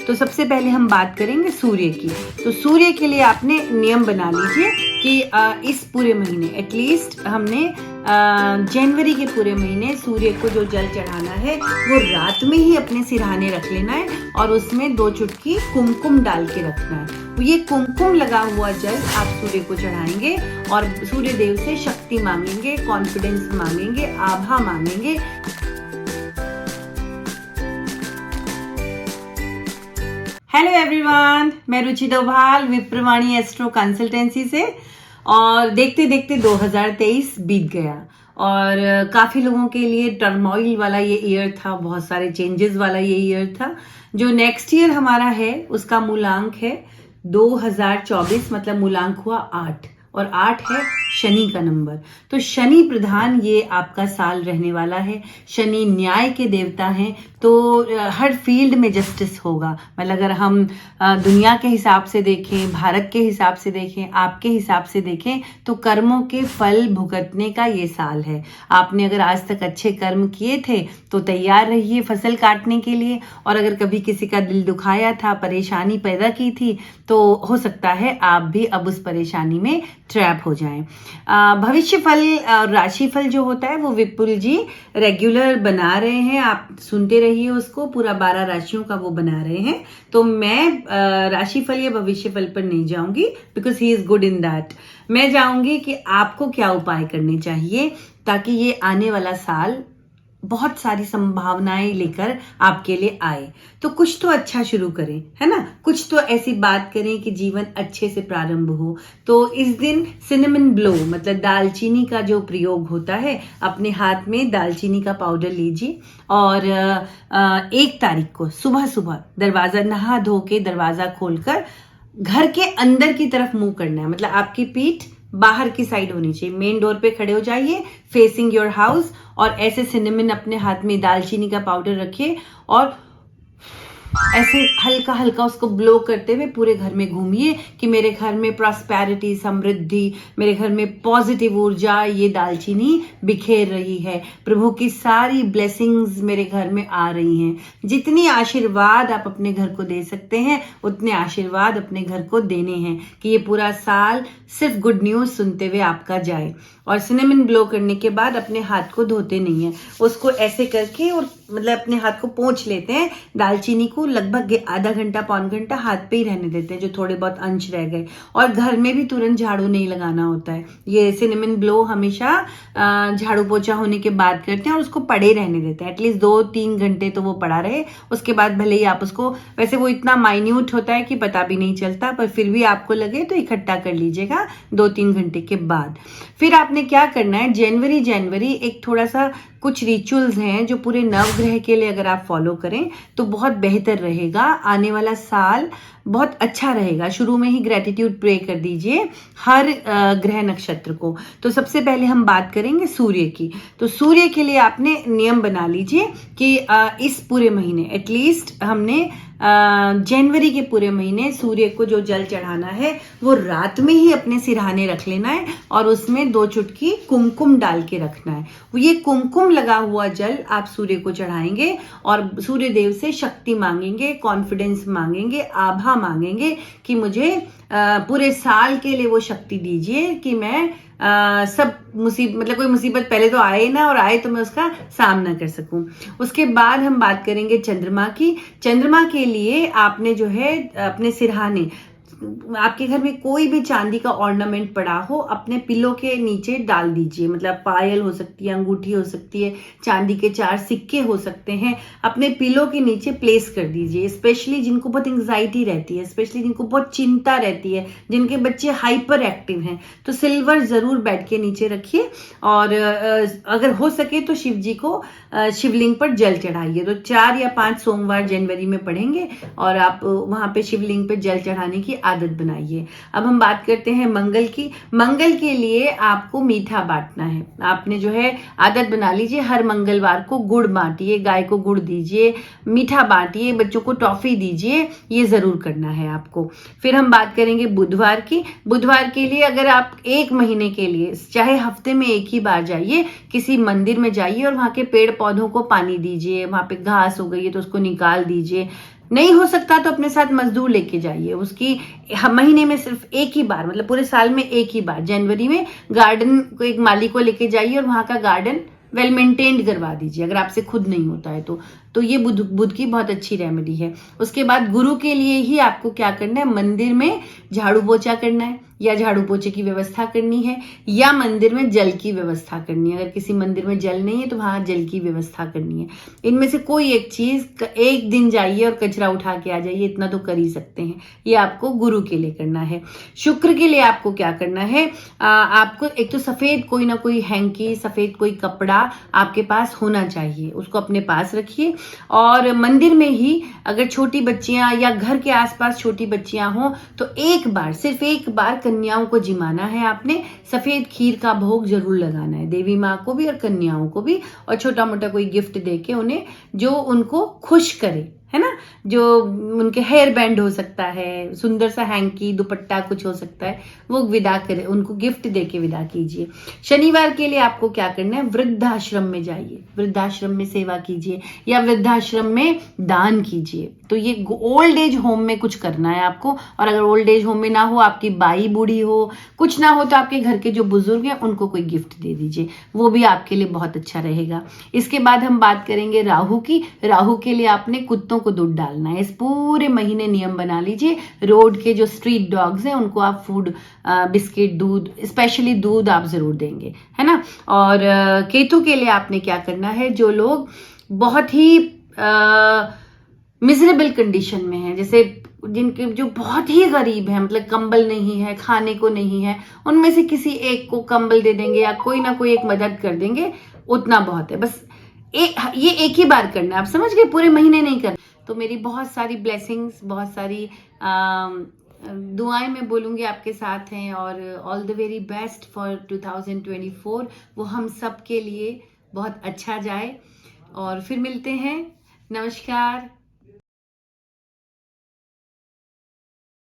तो सबसे पहले हम बात करेंगे सूर्य की। तो सूर्य के लिए आपने नियम बना लीजिए कि इस पूरे महीने एटलीस्ट हमने जनवरी के पूरे महीने सूर्य को जो जल चढ़ाना है वो रात में ही अपने सिरहाने रख लेना है और उसमें 2 चुटकी कुमकुम डाल के रखना है। ये कुमकुम लगा हुआ जल आप सूर्य को चढ़ाएंगे और सूर्य देव से शक्ति मांगेंगे, कॉन्फिडेंस मांगेंगे, आभा मांगेंगे। हेलो एवरीवन, मैं रुचि डोभाल विप्रवाणी एस्ट्रो कंसल्टेंसी से। और देखते देखते 2023 बीत गया और काफ़ी लोगों के लिए टर्मोइल वाला ये ईयर था, बहुत सारे चेंजेस वाला ये ईयर था। जो नेक्स्ट ईयर हमारा है उसका मूलांक है 2024, मतलब मूलांक हुआ 8 और 8 है शनि का नंबर। तो शनि प्रधान ये आपका साल रहने वाला है। शनि न्याय के देवता हैं, तो हर फील्ड में जस्टिस होगा। मतलब अगर हम दुनिया के हिसाब से देखें, भारत के हिसाब से देखें, आपके हिसाब से देखें, तो कर्मों के फल भुगतने का ये साल है। आपने अगर आज तक अच्छे कर्म किए थे तो तैयार रहिए फसल काटने के लिए, और अगर कभी किसी का दिल दुखाया था, परेशानी पैदा की थी, तो हो सकता है आप भी अब उस परेशानी में ट्रैप हो जाएं। भविष्य फल और राशि फल जो होता है वो विपुल जी रेगुलर बना रहे हैं, आप सुनते रहिए उसको। पूरा 12 राशियों का वो बना रहे हैं, तो मैं राशि फल या भविष्य फल पर नहीं जाऊंगी because he is good in that. मैं जाऊंगी कि आपको क्या उपाय करने चाहिए ताकि ये आने वाला साल बहुत सारी संभावनाएं लेकर आपके लिए आए। तो कुछ तो अच्छा शुरू करें, है ना, कुछ तो ऐसी बात करें कि जीवन अच्छे से प्रारंभ हो। तो इस दिन सिनेमन ब्लो मतलब दालचीनी का जो प्रयोग होता है, अपने हाथ में दालचीनी का पाउडर लीजिए और 1 तारीख को सुबह सुबह दरवाजा नहा धो के दरवाजा खोलकर घर के अंदर की तरफ मुंह करना है। मतलब आपकी पीठ बाहर की साइड होनी चाहिए, मेन डोर पे खड़े हो जाइए फेसिंग योर हाउस, और ऐसे सिनेमन अपने हाथ में दालचीनी का पाउडर रखिए और ऐसे हल्का हल्का उसको ब्लो करते हुए पूरे घर में घूमिए कि मेरे घर में प्रॉस्पेरिटी, समृद्धि, मेरे घर में पॉजिटिव ऊर्जा ये दालचीनी बिखेर रही है, प्रभु की सारी ब्लेसिंग्स मेरे घर में आ रही हैं। जितनी आशीर्वाद आप अपने घर को दे सकते हैं उतने आशीर्वाद अपने घर को देने हैं कि ये पूरा साल सिर्फ गुड न्यूज सुनते हुए आपका जाए। और सिनेमन ब्लो करने के बाद अपने हाथ को धोते नहीं है, उसको ऐसे करके और मतलब अपने हाथ को पोंछ लेते हैं। दालचीनी को लगभग आधा घंटा पौन घंटा हाथ पे ही रहने देते हैं जो थोड़े बहुत अंश रह गए, और घर में भी तुरंत झाड़ू नहीं लगाना होता है। ये सिनेमन ब्लो हमेशा झाड़ू पोछा होने के बाद करते हैं और उसको पड़े रहने देते हैं, एटलीस्ट 2-3 घंटे तो वो पड़ा रहे। उसके बाद भले ही आप उसको, वैसे वो इतना माइन्यूट होता है कि पता भी नहीं चलता, पर फिर भी आपको लगे तो इकट्ठा कर लीजिएगा 2-3 घंटे के बाद। फिर आपने क्या करना है, जनवरी एक थोड़ा सा कुछ रिचुअल्स हैं जो पूरे नवग्रह के लिए अगर आप फॉलो करें तो बहुत बेहतर रहेगा। आने वाला साल बहुत अच्छा रहेगा। शुरू में ही ग्रेटिट्यूड प्रे कर दीजिए हर ग्रह नक्षत्र को। तो सबसे पहले हम बात करेंगे सूर्य की। तो सूर्य के लिए आपने नियम बना लीजिए कि इस पूरे महीने एटलीस्ट हमने जनवरी के पूरे महीने सूर्य को जो जल चढ़ाना है वो रात में ही अपने सिरहाने रख लेना है और उसमें 2 चुटकी कुमकुम डाल के रखना है। ये कुमकुम लगा हुआ जल आप सूर्य को चढ़ाएंगे और सूर्य देव से शक्ति मांगेंगे, कॉन्फिडेंस मांगेंगे, आभा मांगेंगे कि मुझे पूरे साल के लिए वो शक्ति दीजिए कि मैं सब मतलब कोई मुसीबत पहले तो आए ना, और आए तो मैं उसका सामना कर सकूं। उसके बाद हम बात करेंगे चंद्रमा की। चंद्रमा के लिए आपने जो है अपने सिरहाने, आपके घर में कोई भी चांदी का ऑर्नामेंट पड़ा हो अपने पिलो के नीचे डाल दीजिए। मतलब पायल हो सकती है, अंगूठी हो सकती है, चांदी के 4 सिक्के हो सकते हैं, अपने पिलो के नीचे प्लेस कर दीजिए। स्पेशली जिनको बहुत एंग्जाइटी रहती है, स्पेशली जिनको बहुत चिंता रहती है, जिनके बच्चे हाइपर एक्टिव हैं, तो सिल्वर जरूर बेड के नीचे रखिए। और अगर हो सके तो शिव जी को शिवलिंग पर जल चढ़ाइए। तो 4 या 5 सोमवार जनवरी में पढ़ेंगे और आप वहां पे शिवलिंग पर जल चढ़ाने की आदत बनाइए। अब हम बात करते हैं मंगल की। मंगल के लिए आपको मीठा बांटना है। आपने जो है आदत बना लीजिए, हर मंगलवार को गुड़ बांटिए, गाय को गुड़ दीजिए, मीठा बांटिए, बच्चों को टॉफी दीजिए, ये जरूर करना है आपको। फिर हम बात करेंगे बुधवार की। बुधवार के लिए अगर आप 1 महीने के लिए चाहे हफ्ते में 1 ही बार जाइए, किसी मंदिर में जाइए और वहां के पेड़ पौधों को पानी दीजिए। वहां पे घास हो गई है तो उसको निकाल दीजिए, नहीं हो सकता तो अपने साथ मजदूर लेके जाइए, उसकी महीने में सिर्फ एक ही बार, मतलब पूरे साल में एक ही बार जनवरी में गार्डन को एक माली को लेके जाइए और वहां का गार्डन वेल मेंटेन्ड करवा दीजिए, अगर आपसे खुद नहीं होता है तो ये बुध की बहुत अच्छी रेमेडी है। उसके बाद गुरु के लिए ही आपको क्या करना है, मंदिर में झाड़ू पोछा करना है, या झाड़ू पोछे की व्यवस्था करनी है, या मंदिर में जल की व्यवस्था करनी है। अगर किसी मंदिर में जल नहीं है तो वहां जल की व्यवस्था करनी है। इनमें से कोई एक चीज, एक दिन जाइए और कचरा उठा के आ जाइए, इतना तो कर ही सकते हैं। ये आपको गुरु के लिए करना है। शुक्र के लिए आपको क्या करना है, आपको एक तो सफेद कोई ना कोई हैंकी, सफेद कोई कपड़ा आपके पास होना चाहिए, उसको अपने पास रखिए। और मंदिर में ही अगर छोटी बच्चियां या घर के आसपास छोटी बच्चियां हो तो एक बार, सिर्फ एक बार कन्याओं को जिमाना है आपने, सफेद खीर का भोग जरूर लगाना है, देवी माँ को भी और कन्याओं को भी, और छोटा मोटा कोई गिफ्ट देके उन्हें जो उनको खुश करे, है ना, जो उनके हेयर बैंड हो सकता है, सुंदर सा हैंकी, दुपट्टा कुछ हो सकता है, वो विदा करे, उनको गिफ्ट देके विदा कीजिए। शनिवार के लिए आपको क्या करना है, वृद्धाश्रम में जाइए, वृद्धाश्रम में सेवा कीजिए या वृद्धाश्रम में दान कीजिए। तो ये ओल्ड एज होम में कुछ करना है आपको, और अगर ओल्ड एज होम में ना हो, आपकी बाई बूढ़ी हो, कुछ ना हो, तो आपके घर के जो बुजुर्ग हैं उनको कोई गिफ्ट दे दीजिए, वो भी आपके लिए बहुत अच्छा रहेगा। इसके बाद हम बात करेंगे राहु की। राहु के लिए आपने कुत्तों को दूध डालना है। इस पूरे महीने नियम बना लीजिए, रोड के जो स्ट्रीट डॉग्स हैं उनको आप फूड, बिस्किट, दूध, स्पेशली दूध आप जरूर देंगे, है ना। और केतु के लिए आपने क्या करना है, जो लोग बहुत ही मिजरेबल कंडीशन में हैं, जैसे जिनके जो बहुत ही गरीब हैं, मतलब कंबल नहीं है, खाने को नहीं है, उनमें से किसी एक को कंबल दे देंगे या कोई ना कोई एक मदद कर देंगे, उतना बहुत है। बस ये एक ही बार करना है, आप समझ गए, पूरे महीने नहीं करना। तो मेरी बहुत सारी ब्लेसिंग्स, बहुत सारी दुआएं मैं बोलूँगी आपके साथ हैं, और all the very best for 2024। वो हम सब के लिए बहुत अच्छा जाए, और फिर मिलते हैं। नमस्कार।